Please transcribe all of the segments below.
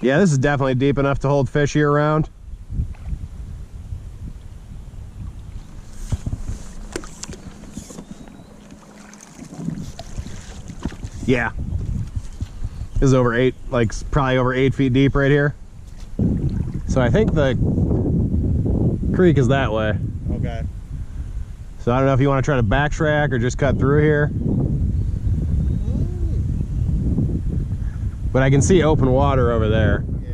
Yeah, this is definitely deep enough to hold fish year round. Yeah. This is over 8, like probably over 8 feet deep right here. So I think the creek is that way. Okay. So I don't know if you want to try to backtrack or just cut through here. But I can see open water over there. Yeah.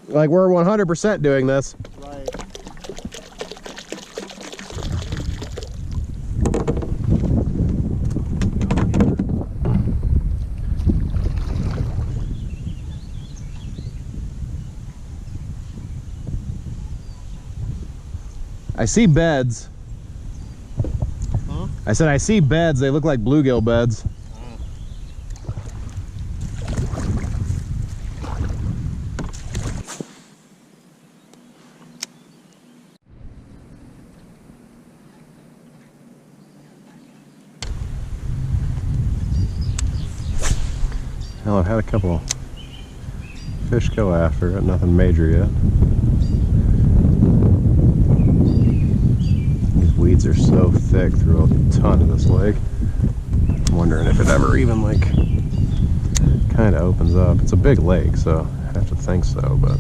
Like we're 100% doing this. Right. I see beds. Huh? I said I see beds. They look like bluegill beds. Hell, I've had a couple fish go after it. Nothing major yet. Weeds are so thick through a ton of this lake. I'm wondering if it ever even like kind of opens up. It's a big lake, so I have to think so, but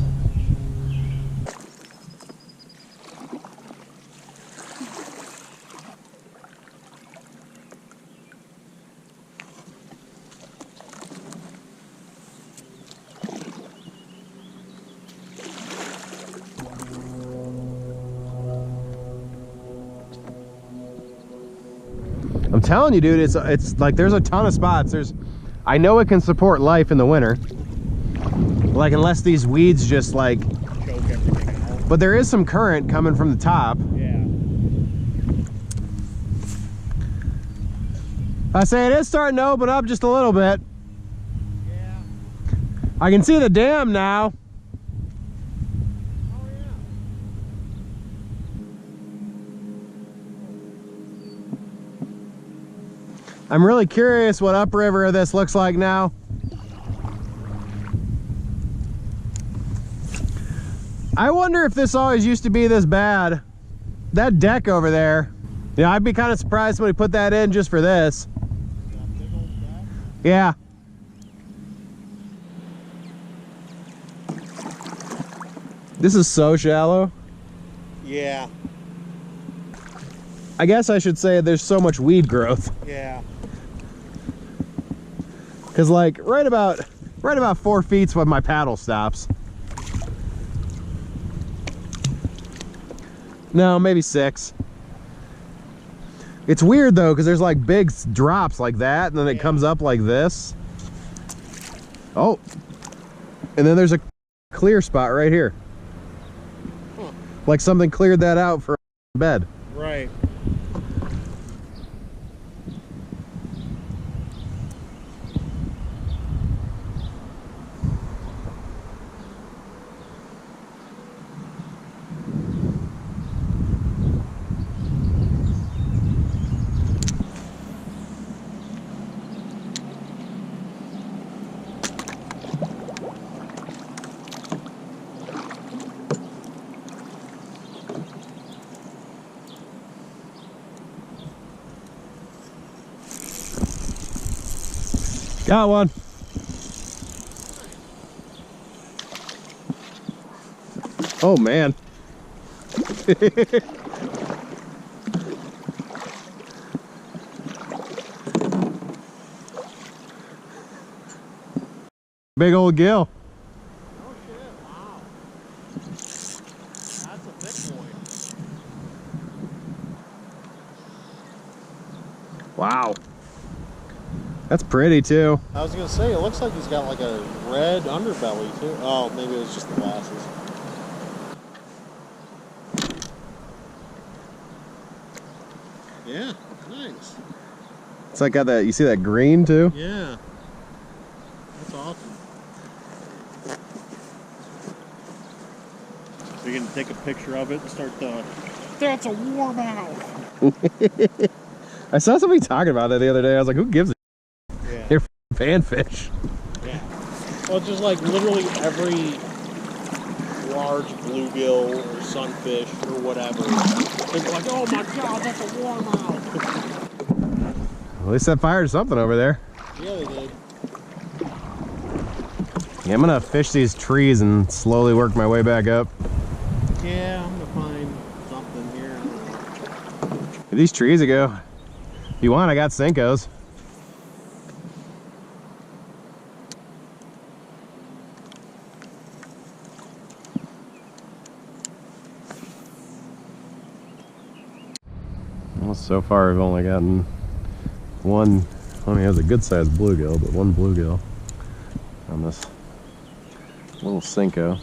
I'm telling you, dude, it's like there's a ton of spots. I know it can support life in the winter, like unless these weeds just like Choke everything out. But there is some current coming from the top. Yeah. I say it is starting to open up just a little bit. Yeah. I can see the dam now. Oh yeah. I'm really curious what upriver this looks like now. I wonder if this always used to be this bad. That deck over there. Yeah, I'd be kind of surprised somebody put that in just for this. That big old deck? Yeah. This is so shallow. Yeah. I guess I should say there's so much weed growth. Yeah. Cause like right about 4 feet's when my paddle stops. No, maybe 6. It's weird though, because there's like big drops like that, and then it comes up like this. Oh, and then there's a clear spot right here. Huh. Like something cleared that out for a bed. Right. Got one. Oh man. Big old gill. Oh shit, wow. That's a thick boy. Wow. That's pretty too. I was gonna say, it looks like he's got like a red underbelly too. Oh, maybe it was just the glasses. Yeah, nice. It's like got that, you see that green too? Yeah. That's awesome. So you're gonna take a picture of it and start the... That's a warmouth! I saw somebody talking about that the other day. I was like, who gives a Yeah. They're panfish. Yeah. Well, just like literally every large bluegill or sunfish or whatever, it's like, oh my god, that's a warmouth. At least that fired something over there. Yeah, they did. Yeah, I'm gonna fish these trees and slowly work my way back up. Yeah, I'm gonna find something here. These trees ago. If you want, I got Senkos. Well, so far I've only gotten one. I mean, it was a good sized bluegill, but one bluegill on this little Senko.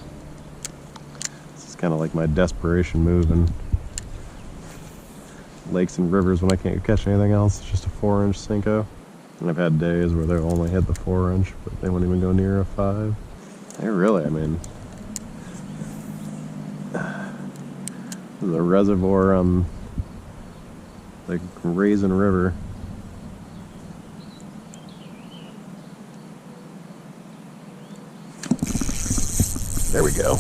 This is kind of like my desperation move in lakes and rivers when I can't catch anything else. It's just a 4-inch Senko. And I've had days where they'll only hit the 4-inch, but they won't even go near a 5. They really, I mean, this is a reservoir on the Raisin River. There we go.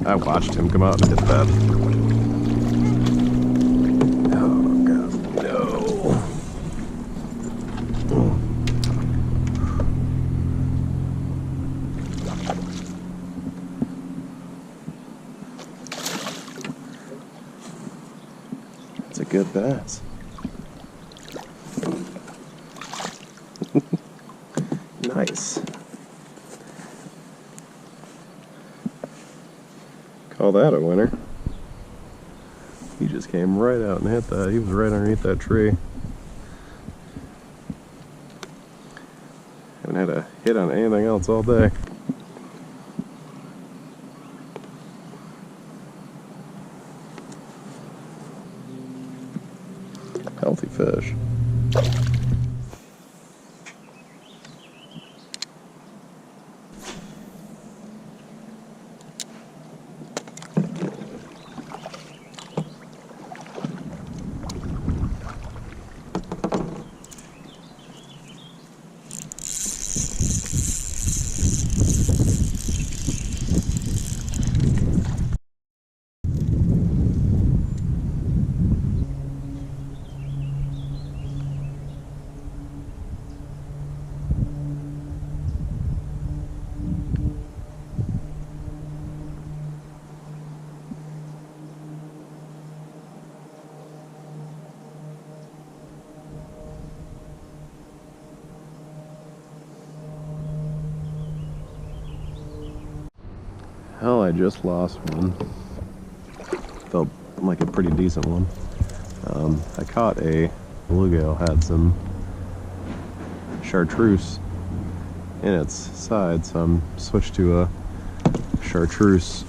I watched him come out and hit that. Oh god, no. It's a good bass. Nice. Call that a winner. He just came right out and hit that. He was right underneath that tree. Haven't had a hit on anything else all day. Healthy fish. Hell, I just lost one. Felt like a pretty decent one. I caught a bluegill, had some chartreuse in its side, so I'm switched to a chartreuse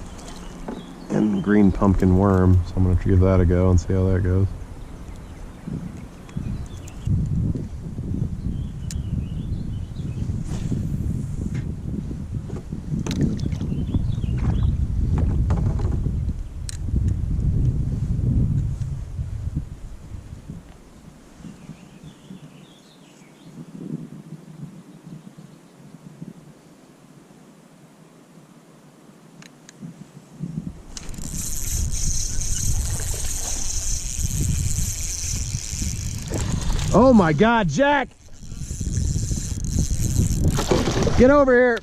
and green pumpkin worm. So I'm gonna give that a go and see how that goes. Oh my God, Jack! Get over here!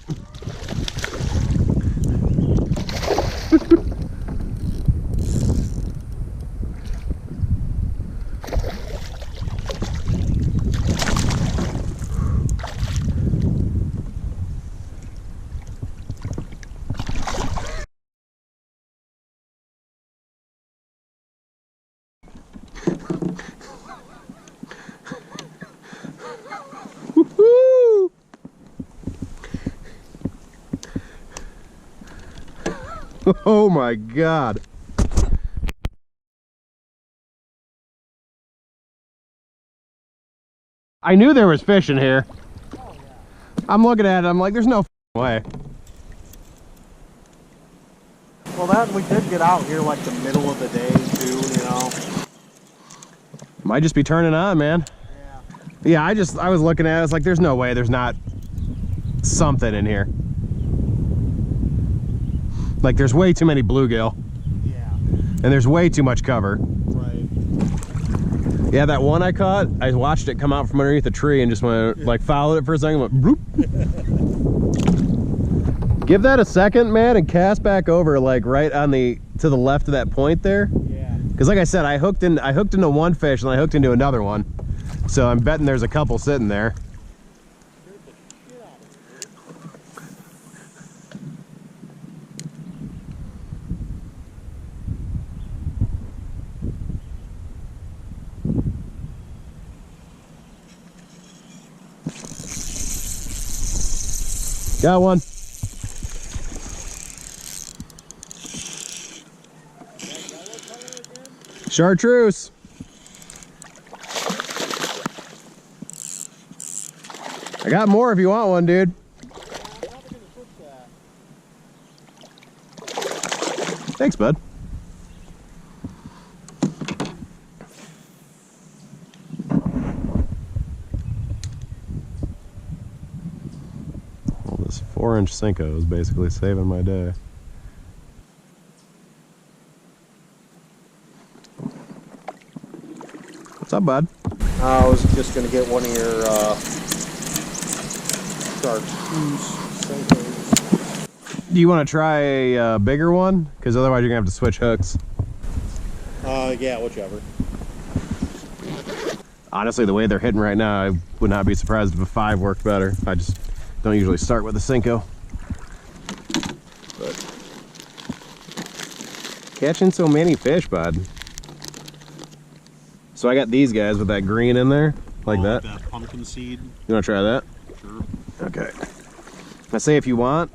Oh my God. I knew there was fish in here. I'm looking at it, I'm like, there's no way. Well, that we did get out here like the middle of the day too, you know. Might just be turning on, man. Yeah, I was looking at it, it's like there's no way there's not something in here. Like there's way too many bluegill. Yeah. And there's way too much cover. Right. Yeah, that one I caught, I watched it come out from underneath a tree and just went, like followed it for a second, went bloop. Give that a second, man, and cast back over like right on to the left of that point there. Yeah. Because like I said, I hooked into one fish and I hooked into another one. So I'm betting there's a couple sitting there. Got one. Chartreuse. I got more if you want one, dude. Thanks, bud. Well, this 4-inch Senko is basically saving my day. What's up, bud? I was just gonna get one of your chartreuse Senkos. Do you want to try a bigger one? Because otherwise you're gonna have to switch hooks. Yeah, whichever. Honestly, the way they're hitting right now, I would not be surprised if a 5 worked better. I just don't usually start with a Senko. But catching so many fish, bud. So I got these guys with that green in there, like that. That pumpkin seed. You want to try that? Sure. Okay. I say if you want,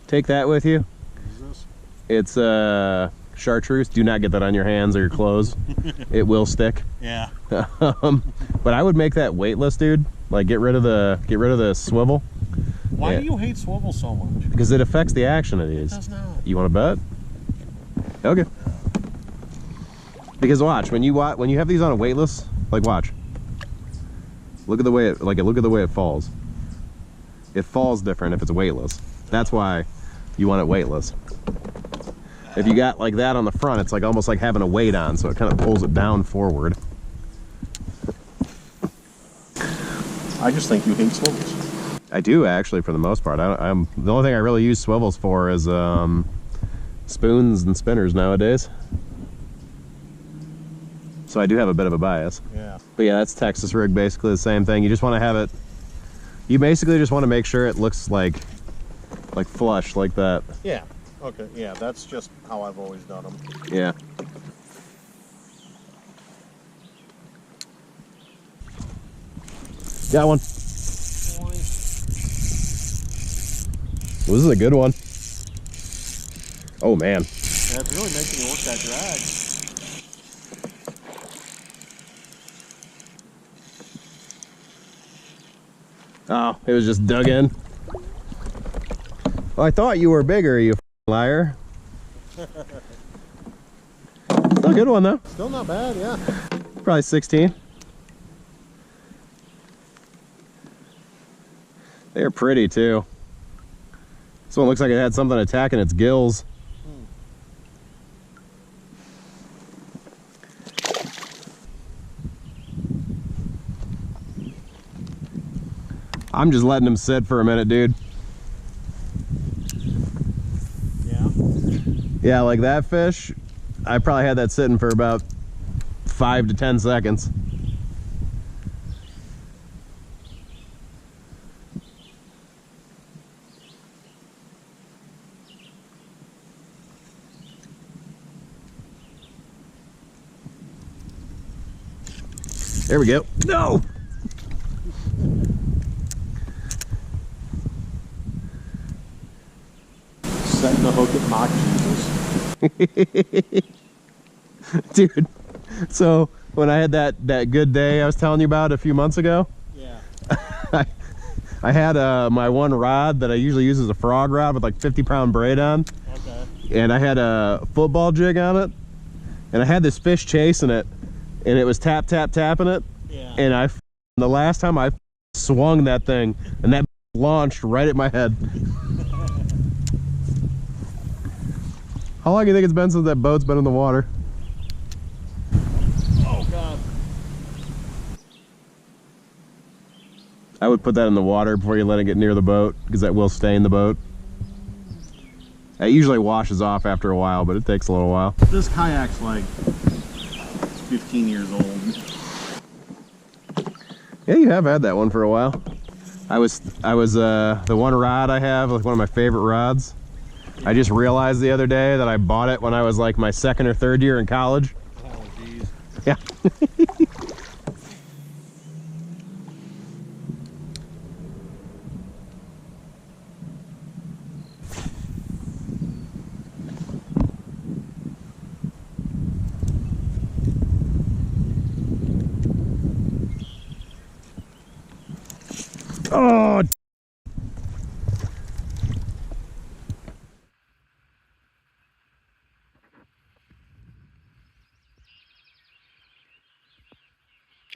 take that with you. What is It's this? chartreuse. Do not get that on your hands or your clothes. It will stick. Yeah. But I would make that weightless, dude. Like get rid of the swivel. Why do you hate swivel so much? Because it affects the action of these. It does not. You want to bet? Okay. Because watch, when you have these on a weightless, like watch. Look at the way it falls. It falls different if it's weightless. That's why you want it weightless. If you got like that on the front, it's like almost like having a weight on, so it kind of pulls it down forward. I just think you hate swivels. I do actually, for the most part. I'm the only thing I really use swivels for is spoons and spinners nowadays. So I do have a bit of a bias. Yeah. But yeah, that's Texas rig, basically the same thing. You just want to have it, you basically just want to make sure it looks like flush, like that. Yeah. Okay. Yeah, that's just how I've always done them. Yeah. Got one. Well, this is a good one. Oh man. Yeah, it's really making me work that drag. Oh, it was just dug in. Well, I thought you were bigger, you liar. Still a good one though. Still not bad, yeah. Probably 16. They're pretty too. This one looks like it had something attacking its gills. I'm just letting them sit for a minute, dude. Yeah? Yeah, like that fish, I probably had that sitting for about 5 to 10 seconds. There we go. No! Setting the hook at mock Jesus. Dude, so when I had that good day I was telling you about a few months ago, Yeah. I had my one rod that I usually use as a frog rod with like 50-pound braid on. Okay. And I had a football jig on it. And I had this fish chasing it. And it was tapping it. Yeah. And the last time I swung that thing, and that launched right at my head. How long do you think it's been since that boat's been in the water? Oh, God. I would put that in the water before you let it get near the boat, because that will stain the boat. It usually washes off after a while, but it takes a little while. This kayak's like 15 years old. Yeah, you have had that one for a while. I was the one rod I have, like one of my favorite rods. I just realized the other day that I bought it when I was like my 2nd or 3rd year in college. Oh, jeez. Yeah. Oh.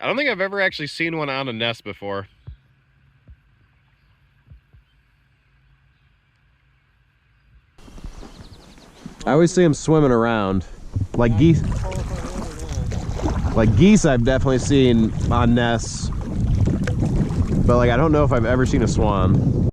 I don't think I've ever actually seen one on a nest before. I always see them swimming around. Like geese. Like geese I've definitely seen on nests. But like I don't know if I've ever seen a swan.